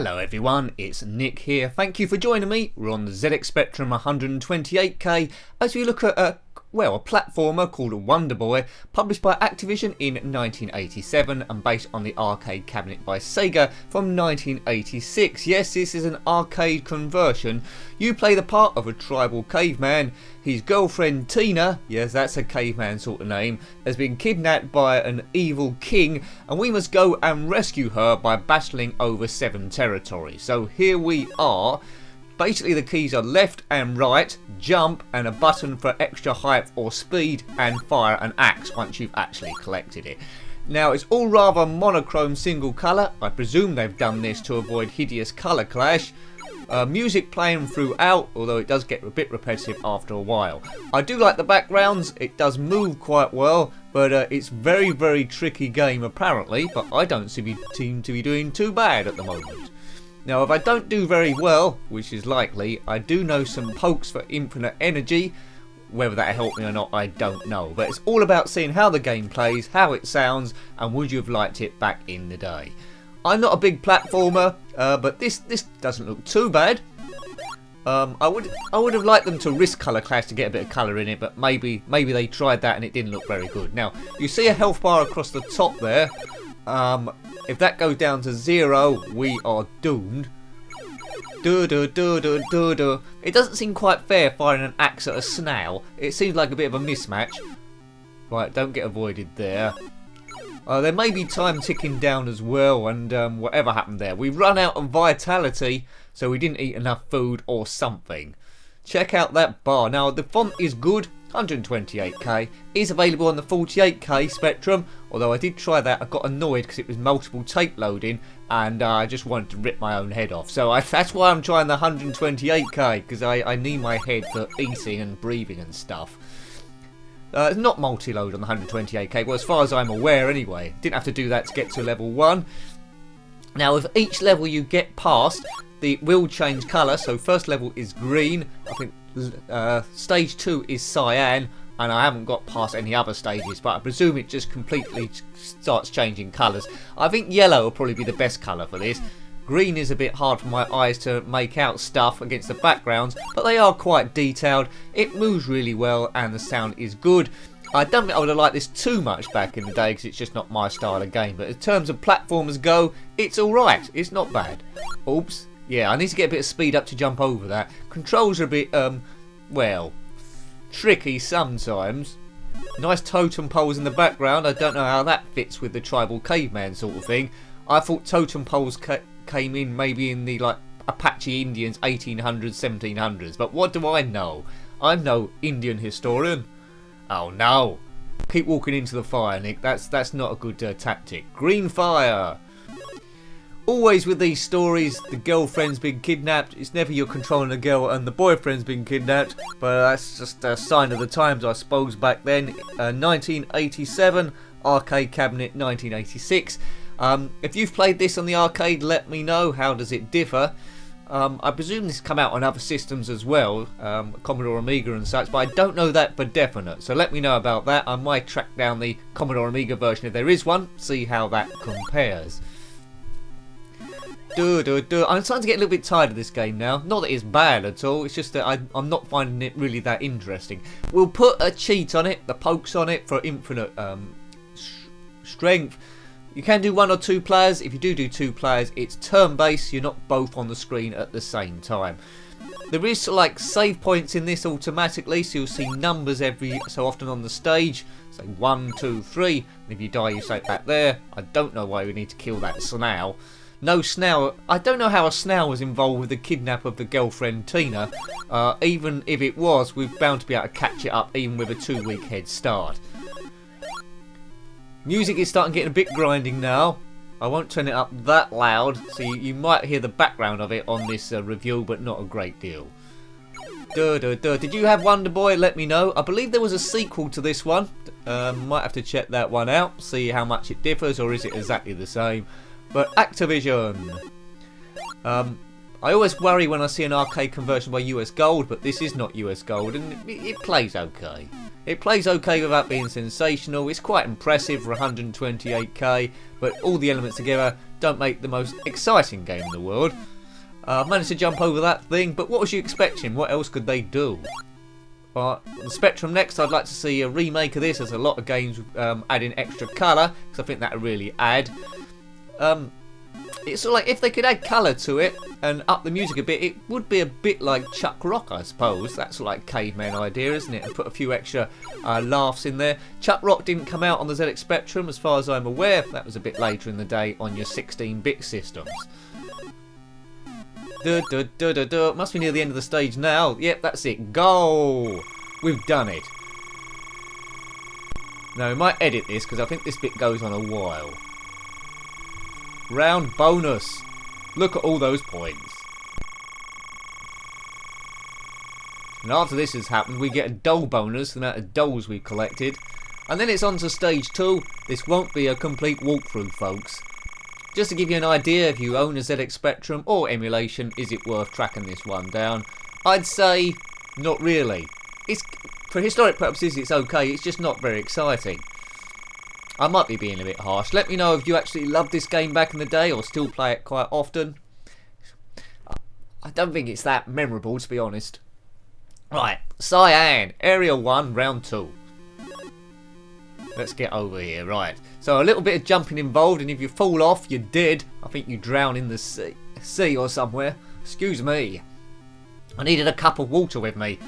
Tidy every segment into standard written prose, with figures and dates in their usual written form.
Hello everyone, it's Nick here. Thank you for joining me. We're on the ZX Spectrum 128K as we look at a platformer called Wonder Boy, published by Activision in 1987 and based on the arcade cabinet by SEGA from 1986. Yes, this is an arcade conversion. You play the part of a tribal caveman. His girlfriend Tina, yes that's a caveman sort of name, has been kidnapped by an evil king and we must go and rescue her by battling over 7 territories. So here we are. Basically the keys are left and right, jump and a button for extra height or speed, and fire an axe once you've actually collected it. Now it's all rather monochrome single colour. I presume they've done this to avoid hideous colour clash. Music playing throughout, although it does get a bit repetitive after a while. I do like the backgrounds, it does move quite well, but it's very tricky game apparently, but I don't seem to be doing too bad at the moment. Now if I don't do very well, which is likely, I do know some pokes for infinite energy. Whether that'll help me or not, I don't know. But it's all about seeing how the game plays, how it sounds, and would you have liked it back in the day. I'm not a big platformer, but this doesn't look too bad. I would have liked them to risk colour clash to get a bit of colour in it, but maybe they tried that and it didn't look very good. Now you see a health bar across the top there. If that goes down to 0, we are doomed. It doesn't seem quite fair firing an axe at a snail. It seems like a bit of a mismatch. Right, don't get avoided there. There may be time ticking down as well, and whatever happened there. We run out of vitality, so we didn't eat enough food or something. Check out that bar. Now the font is good. 128K is available on the 48K Spectrum, although I did try that. I got annoyed because it was multiple tape loading and I just wanted to rip my own head off. So that's why I'm trying the 128K, because I need my head for eating and breathing and stuff. It's not multi-load on the 128K, well as far as I'm aware anyway. Didn't have to do that to get to level 1. Now with each level you get past, it will change colour. So first level is green, I think stage 2 is cyan, and I haven't got past any other stages, but I presume it just completely starts changing colours. I think yellow will probably be the best colour for this. Green is a bit hard for my eyes to make out stuff against the backgrounds, but they are quite detailed. It moves really well and the sound is good. I don't think I would have liked this too much back in the day because it's just not my style of game, but in terms of platformers go, it's alright, it's not bad. Oops. Yeah, I need to get a bit of speed up to jump over that. Controls are a bit, well, tricky sometimes. Nice totem poles in the background. I don't know how that fits with the tribal caveman sort of thing. I thought totem poles came in maybe in the, like, Apache Indians 1800s, 1700s. But what do I know? I'm no Indian historian. Oh no. Keep walking into the fire, Nick. That's not a good tactic. Green fire. Always with these stories, the girlfriend's been kidnapped. It's never you're controlling a girl and the boyfriend's been kidnapped, but that's just a sign of the times, I suppose, back then. 1987, arcade cabinet 1986. If you've played this on the arcade, let me know. How does it differ? I presume this come out on other systems as well, Commodore Amiga and such, but I don't know that for definite, so let me know about that. I might track down the Commodore Amiga version if there is one, see how that compares. I'm starting to get a little bit tired of this game now. Not that it's bad at all, it's just that I'm not finding it really that interesting. We'll put a cheat on it, the pokes on it, for infinite strength. You can do 1 or 2 players. If you do 2 players, it's turn-based, you're not both on the screen at the same time. There is like save points in this automatically, so you'll see numbers every so often on the stage. Say 1, 2, 3, and if you die you save back there. I don't know why we need to kill that snail. No snail. I don't know how a snail was involved with the kidnap of the girlfriend Tina. Even if it was, we're bound to be able to catch it up even with a 2-week head start. Music is starting getting a bit grinding now. I won't turn it up that loud, so you might hear the background of it on this review, but not a great deal. Did you have Wonder Boy? Let me know. I believe there was a sequel to this one. Might have to check that one out, see how much it differs, or is it exactly the same. But Activision. I always worry when I see an arcade conversion by US Gold, but this is not US Gold, and it plays okay. It plays okay without being sensational. It's quite impressive for 128k, but all the elements together don't make the most exciting game in the world. Managed to jump over that thing, but what was you expecting? What else could they do? On the Spectrum next, I'd like to see a remake of this. There's a lot of games adding extra colour, because I think that would really add. It's sort of like if they could add colour to it and up the music a bit, it would be a bit like Chuck Rock, I suppose. That's sort of like caveman idea, isn't it? And put a few extra laughs in there. Chuck Rock didn't come out on the ZX Spectrum, as far as I'm aware. That was a bit later in the day on your 16-bit systems. Must be near the end of the stage now. Yep, that's it. Go! We've done it. Now, we might edit this because I think this bit goes on a while. Round bonus. Look at all those points. And after this has happened, we get a doll bonus, the amount of dolls we've collected. And then it's on to stage 2. This won't be a complete walkthrough, folks. Just to give you an idea, if you own a ZX Spectrum or emulation, is it worth tracking this one down? I'd say not really. It's, for historic purposes, it's okay. It's just not very exciting. I might be being a bit harsh. Let me know if you actually loved this game back in the day or still play it quite often. I don't think it's that memorable, to be honest. Right, Cyan, Area 1, Round 2. Let's get over here, right. So a little bit of jumping involved, and if you fall off, you're dead. I think you drown in the sea or somewhere. Excuse me. I needed a cup of water with me.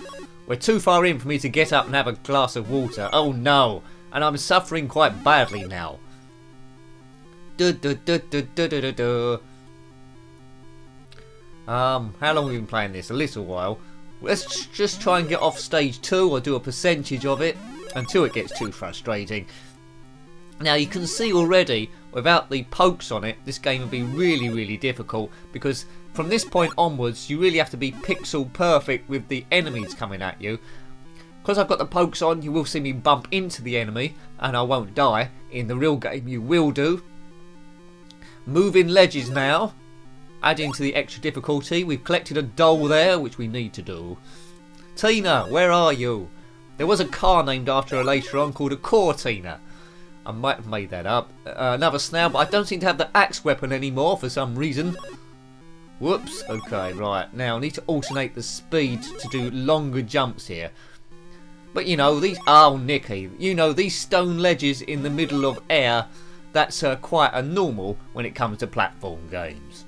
We're too far in for me to get up and have a glass of water. Oh no. And I'm suffering quite badly now. How long have we been playing this? A little while. Let's just try and get off stage 2 or do a percentage of it until it gets too frustrating. Now you can see already, without the pokes on it, this game would be really, really difficult, because from this point onwards you really have to be pixel perfect with the enemies coming at you. Because I've got the pokes on, you will see me bump into the enemy and I won't die. In the real game you will do. Moving ledges now, adding to the extra difficulty. We've collected a doll there, which we need to do. Tina, where are you? There was a car named after her later on called a Cortina. I might have made that up. Another snail, but I don't seem to have the axe weapon anymore for some reason. Whoops. Okay, right. Now I need to alternate the speed to do longer jumps here. But you know, these... Oh, Nicky. You know, these stone ledges in the middle of air, that's quite a normal when it comes to platform games.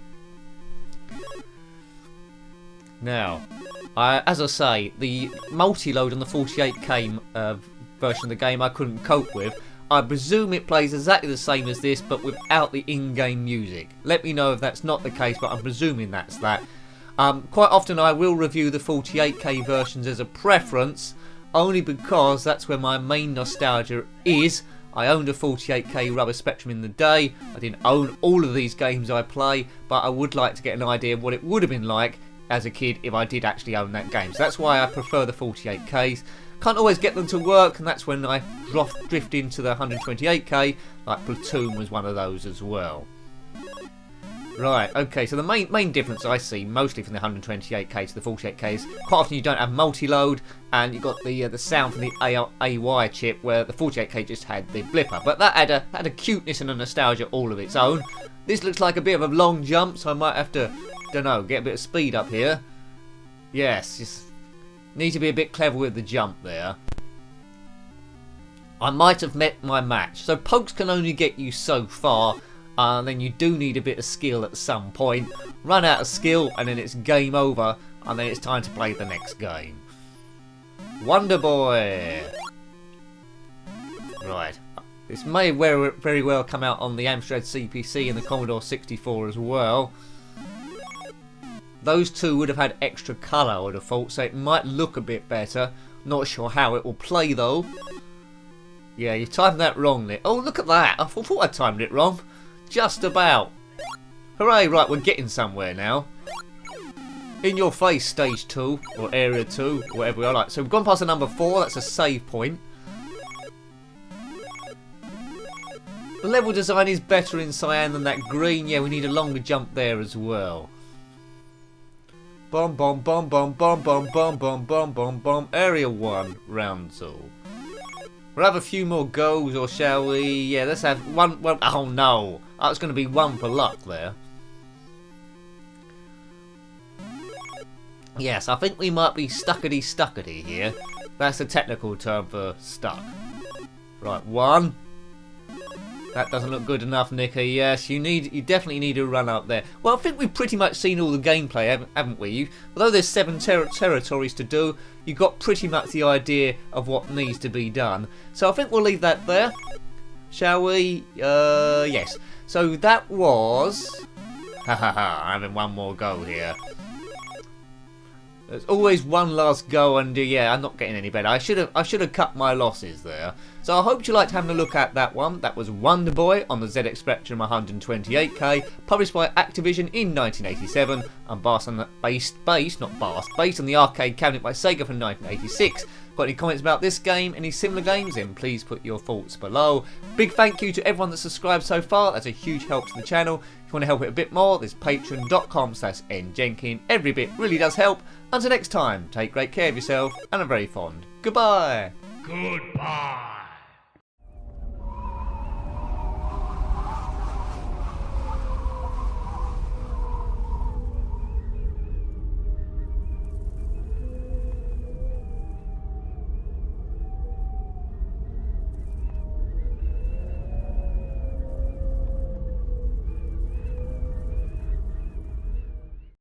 Now, as I say, the multi-load on the 48K version of the game I couldn't cope with. I presume it plays exactly the same as this, but without the in-game music. Let me know if that's not the case, but I'm presuming that's that. Quite often I will review the 48K versions as a preference, only because that's where my main nostalgia is. I owned a 48K rubber Spectrum in the day. I didn't own all of these games I play, but I would like to get an idea of what it would have been like as a kid if I did actually own that game. So that's why I prefer the 48Ks. Can't always get them to work, and that's when I drift into the 128K, like Platoon was one of those as well. Right, okay, so the main difference I see, mostly from the 128K to the 48K, is quite often you don't have multi-load, and you've got the sound from the AY chip, where the 48K just had the blipper. But that had a cuteness and a nostalgia all of its own. This looks like a bit of a long jump, so I might have to, don't know, get a bit of speed up here. Yes, just need to be a bit clever with the jump there. I might have met my match. So pokes can only get you so far, and then you do need a bit of skill at some point. Run out of skill and then it's game over, and then it's time to play the next game. Wonder Boy! Right. This may very well come out on the Amstrad CPC and the Commodore 64 as well. Those two would have had extra colour, I would have thought, so it might look a bit better. Not sure how it will play though. Yeah, you timed that wrong there. Oh, look at that! I thought I timed it wrong. Just about. Hooray, right, we're getting somewhere now. In your face, stage 2, or area 2, whatever we are like. So we've gone past the number 4, that's a save point. The level design is better in cyan than that green. Yeah, we need a longer jump there as well. Bomb, bomb, bomb, bomb, bomb, bomb, bomb, bomb, bomb, bomb, bomb. Area 1, round 2. We'll have a few more goes, or shall we? Yeah, let's have one. Oh no! That's going to be 1 for luck there. Yes, I think we might be stuckety here. That's the technical term for stuck. Right, 1. That doesn't look good enough, Nicky. Yes, you definitely need to run up there. Well, I think we've pretty much seen all the gameplay, haven't we? Although there's 7 territories to do, you've got pretty much the idea of what needs to be done. So I think we'll leave that there. Shall we? Yes. So that was... I'm having one more go here. There's always one last go, and yeah, I'm not getting any better. I should have cut my losses there. So I hope you liked having a look at that one. That was Wonder Boy on the ZX Spectrum 128K, published by Activision in 1987, and based on the arcade cabinet by SEGA from 1986. Got any comments about this game, any similar games, then please put your thoughts below. Big thank you to everyone that's subscribed so far. That's a huge help to the channel. If you want to help it a bit more, there's patreon.com/njenkin. Every bit really does help. Until next time, take great care of yourself, and I'm very fond. Goodbye. Goodbye.